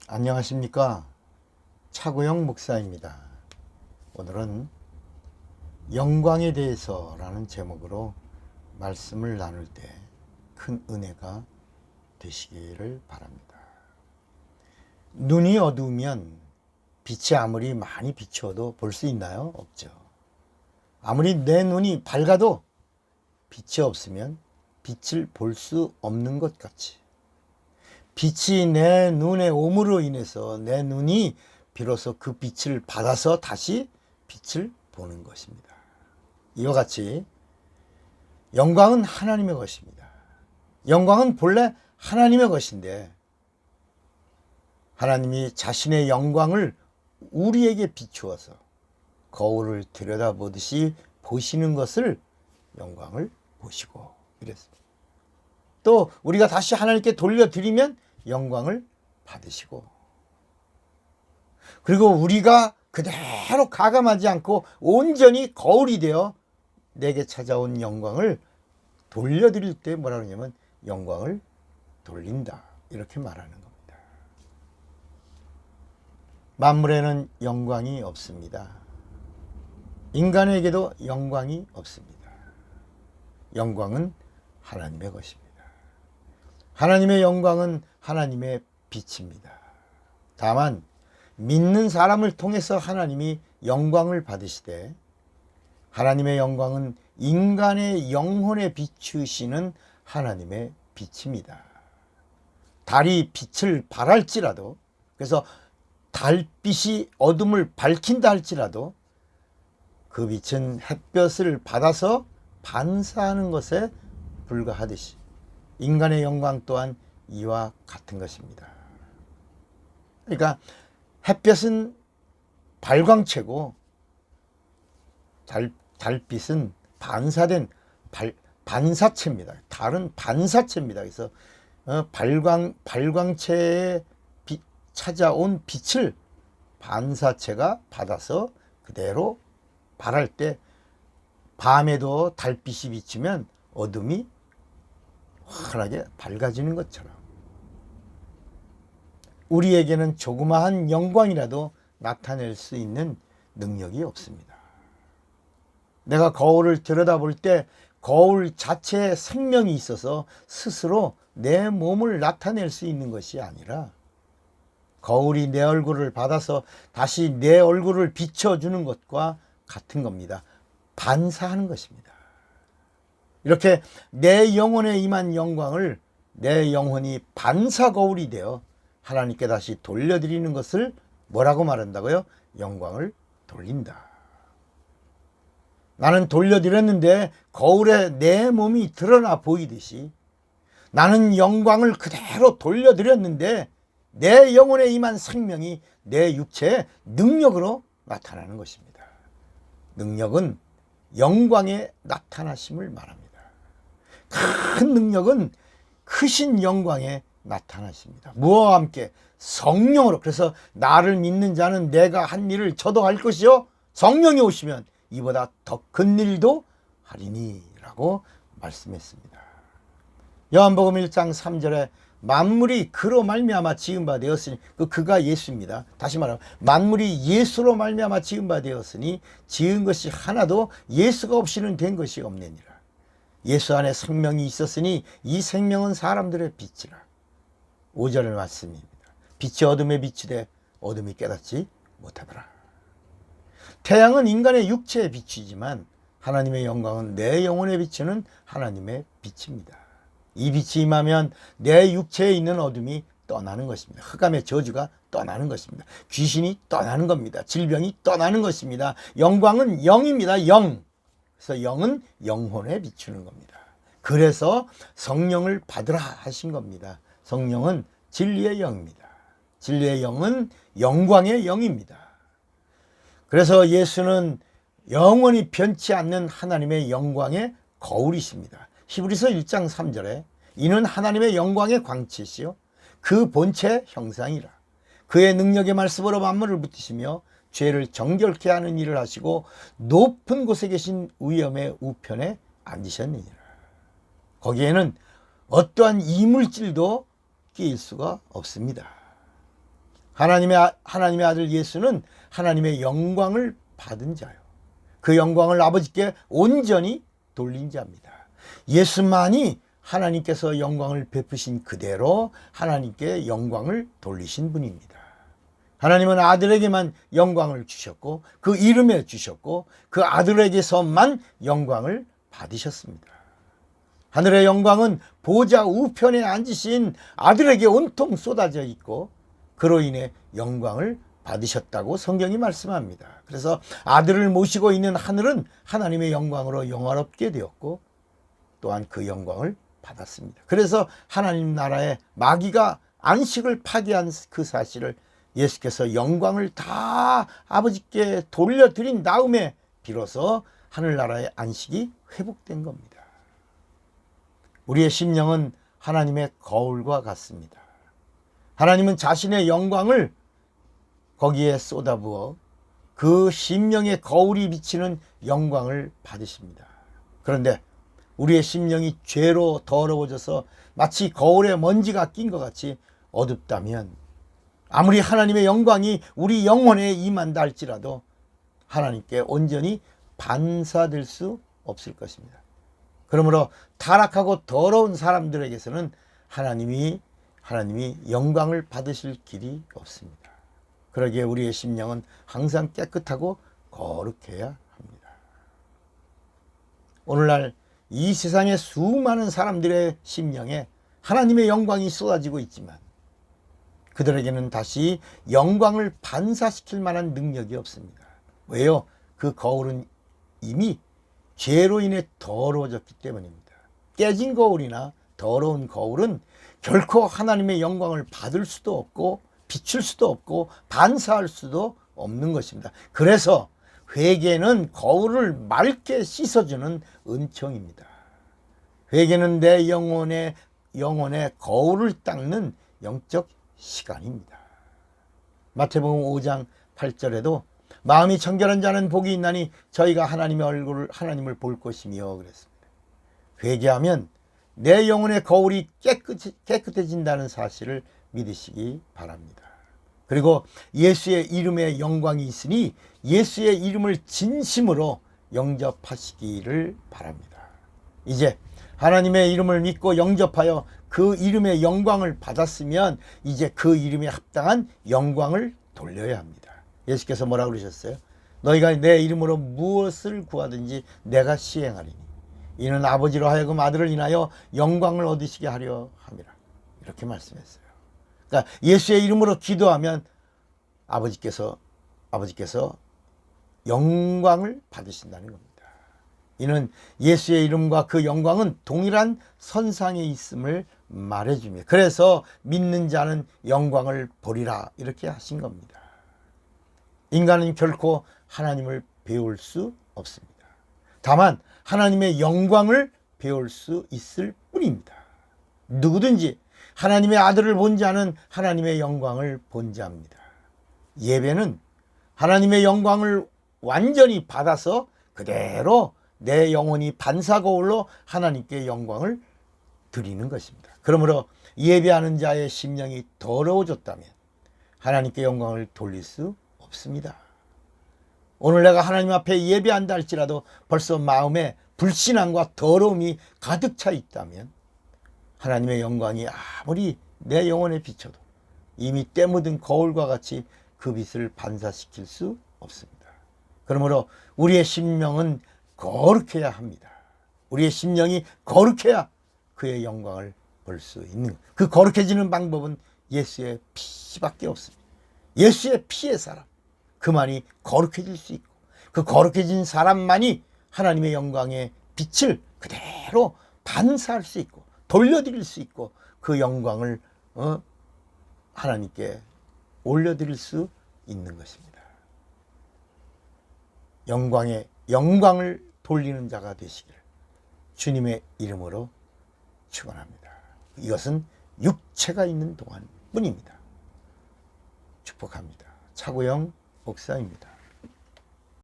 안녕하십니까. 차구영 목사입니다. 오늘은 영광에 대해서라는 제목으로 말씀을 나눌 때 큰 은혜가 되시기를 바랍니다. 눈이 어두우면 빛이 아무리 많이 비추어도 볼 수 있나요? 없죠. 아무리 내 눈이 밝아도 빛이 없으면 빛을 볼 수 없는 것 같이 빛이 내 눈에 오므로 인해서 내 눈이 비로소 그 빛을 받아서 다시 빛을 보는 것입니다. 이와 같이 영광은 하나님의 것입니다. 영광은 본래 하나님의 것인데 하나님이 자신의 영광을 우리에게 비추어서 거울을 들여다보듯이 보시는 것을 영광을 보시고 이랬습니다. 또 우리가 다시 하나님께 돌려드리면 영광을 받으시고, 그리고 우리가 그대로 가감하지 않고 온전히 거울이 되어 내게 찾아온 영광을 돌려드릴 때 뭐라 그러냐면 영광을 돌린다, 이렇게 말하는 겁니다. 만물에는 영광이 없습니다. 인간에게도 영광이 없습니다. 영광은 하나님의 것입니다. 하나님의 영광은 하나님의 빛입니다. 다만 믿는 사람을 통해서 하나님이 영광을 받으시되, 하나님의 영광은 인간의 영혼에 비추시는 하나님의 빛입니다. 달이 빛을 발할지라도, 그래서 달빛이 어둠을 밝힌다 할지라도 그 빛은 햇볕을 받아서 반사하는 것에 불과하듯이 인간의 영광 또한 이와 같은 것입니다. 그러니까 햇볕은 발광체고 달빛은 반사된 반사체입니다. 달은 반사체입니다. 그래서 발광체에 찾아온 빛을 반사체가 받아서 그대로 발할 때 밤에도 달빛이 비치면 어둠이 환하게 밝아지는 것처럼 우리에게는 조그마한 영광이라도 나타낼 수 있는 능력이 없습니다. 내가 거울을 들여다볼 때 거울 자체에 생명이 있어서 스스로 내 몸을 나타낼 수 있는 것이 아니라 거울이 내 얼굴을 받아서 다시 내 얼굴을 비춰주는 것과 같은 겁니다. 반사하는 것입니다. 이렇게 내 영혼에 임한 영광을 내 영혼이 반사 거울이 되어 하나님께 다시 돌려드리는 것을 뭐라고 말한다고요? 영광을 돌린다. 나는 돌려드렸는데 거울에 내 몸이 드러나 보이듯이 나는 영광을 그대로 돌려드렸는데 내 영혼에 임한 생명이 내 육체의 능력으로 나타나는 것입니다. 능력은 영광의 나타나심을 말합니다. 큰 능력은 크신 영광의 나타나십니다. 무엇과 함께? 성령으로. 그래서 나를 믿는 자는 내가 한 일을 저도 할 것이요 성령이 오시면 이보다 더 큰 일도 하리니 라고 말씀했습니다. 요한복음 1장 3절에 만물이 그로 말미암아 지은 바 되었으니, 그가 예수입니다. 다시 말하면 만물이 예수로 말미암아 지은 바 되었으니 지은 것이 하나도 예수가 없이는 된 것이 없느니라. 예수 안에 생명이 있었으니 이 생명은 사람들의 빛이라. 5절 말씀입니다. 빛이 어둠에 비추되 어둠이 깨닫지 못하더라. 태양은 인간의 육체에 비추지만 하나님의 영광은 내 영혼에 비추는 하나님의 빛입니다. 이 빛이 임하면 내 육체에 있는 어둠이 떠나는 것입니다. 흑암의 저주가 떠나는 것입니다. 귀신이 떠나는 겁니다. 질병이 떠나는 것입니다. 영광은 영입니다. 영. 그래서 영은 영혼에 비추는 겁니다. 그래서 성령을 받으라 하신 겁니다. 성령은 진리의 영입니다. 진리의 영은 영광의 영입니다. 그래서 예수는 영원히 변치 않는 하나님의 영광의 거울이십니다. 히브리서 1장 3절에 이는 하나님의 영광의 광채시요 그 본체 형상이라. 그의 능력의 말씀으로 만물을 붙이시며 죄를 정결케 하는 일을 하시고 높은 곳에 계신 위엄의 우편에 앉으셨느니라. 거기에는 어떠한 이물질도 끼일 수가 없습니다. 하나님의 아들 예수는 하나님의 영광을 받은 자요. 그 영광을 아버지께 온전히 돌린 자입니다. 예수만이 하나님께서 영광을 베푸신 그대로 하나님께 영광을 돌리신 분입니다. 하나님은 아들에게만 영광을 주셨고 그 이름에 주셨고 그 아들에게서만 영광을 받으셨습니다. 하늘의 영광은 보좌 우편에 앉으신 아들에게 온통 쏟아져 있고 그로 인해 영광을 받으셨다고 성경이 말씀합니다. 그래서 아들을 모시고 있는 하늘은 하나님의 영광으로 영화롭게 되었고 또한 그 영광을 받았습니다. 그래서 하나님 나라의 마귀가 안식을 파괴한 그 사실을 예수께서 영광을 다 아버지께 돌려드린 다음에 비로소 하늘나라의 안식이 회복된 겁니다. 우리의 심령은 하나님의 거울과 같습니다. 하나님은 자신의 영광을 거기에 쏟아부어 그 심령의 거울이 비치는 영광을 받으십니다. 그런데 우리의 심령이 죄로 더러워져서 마치 거울에 먼지가 낀 것 같이 어둡다면 아무리 하나님의 영광이 우리 영혼에 임한다 할지라도 하나님께 온전히 반사될 수 없을 것입니다. 그러므로 타락하고 더러운 사람들에게서는 하나님이 영광을 받으실 길이 없습니다. 그러기에 우리의 심령은 항상 깨끗하고 거룩해야 합니다. 오늘날 이 세상의 수많은 사람들의 심령에 하나님의 영광이 쏟아지고 있지만 그들에게는 다시 영광을 반사시킬 만한 능력이 없습니다. 왜요? 그 거울은 이미 죄로 인해 더러워졌기 때문입니다. 깨진 거울이나 더러운 거울은 결코 하나님의 영광을 받을 수도 없고 비출 수도 없고 반사할 수도 없는 것입니다. 그래서 회개는 거울을 맑게 씻어주는 은총입니다. 회개는 내 영혼의 거울을 닦는 영적 시간입니다. 마태복음 5장 8절에도 마음이 청결한 자는 복이 있나니 저희가 하나님을 볼 것이며 그랬습니다. 회개하면 내 영혼의 거울이 깨끗해진다는 사실을 믿으시기 바랍니다. 그리고 예수의 이름에 영광이 있으니 예수의 이름을 진심으로 영접하시기를 바랍니다. 이제 하나님의 이름을 믿고 영접하여 그 이름의 영광을 받았으면 이제 그 이름에 합당한 영광을 돌려야 합니다. 예수께서 뭐라고 그러셨어요? 너희가 내 이름으로 무엇을 구하든지 내가 시행하리니 이는 아버지로 하여금 아들을 인하여 영광을 얻으시게 하려 함이라. 이렇게 말씀했어요. 그러니까 예수의 이름으로 기도하면 아버지께서 영광을 받으신다는 겁니다. 이는 예수의 이름과 그 영광은 동일한 선상에 있음을 말해줍니다. 그래서 믿는 자는 영광을 보리라 이렇게 하신 겁니다. 인간은 결코 하나님을 배울 수 없습니다. 다만 하나님의 영광을 배울 수 있을 뿐입니다. 누구든지 하나님의 아들을 본 자는 하나님의 영광을 본 자입니다. 예배는 하나님의 영광을 완전히 받아서 그대로 내 영혼이 반사거울로 하나님께 영광을 드리는 것입니다. 그러므로 예배하는 자의 심령이 더러워졌다면 하나님께 영광을 돌릴 수 없습니다. 오늘 내가 하나님 앞에 예배한다 할지라도 벌써 마음에 불신앙과 더러움이 가득 차 있다면 하나님의 영광이 아무리 내 영혼에 비춰도 이미 때 묻은 거울과 같이 그 빛을 반사시킬 수 없습니다. 그러므로 우리의 심령은 거룩해야 합니다. 우리의 심령이 거룩해야 그의 영광을 볼 수 있는, 그 거룩해지는 방법은 예수의 피밖에 없습니다. 예수의 피의 사람, 그만이 거룩해질 수 있고 그 거룩해진 사람만이 하나님의 영광의 빛을 그대로 반사할 수 있고 돌려드릴 수 있고 그 영광을 하나님께 올려드릴 수 있는 것입니다. 영광을 돌리는 자가 되시기를 주님의 이름으로 축원합니다. 이것은 육체가 있는 동안 뿐입니다. 축복합니다. 차구영 목사입니다.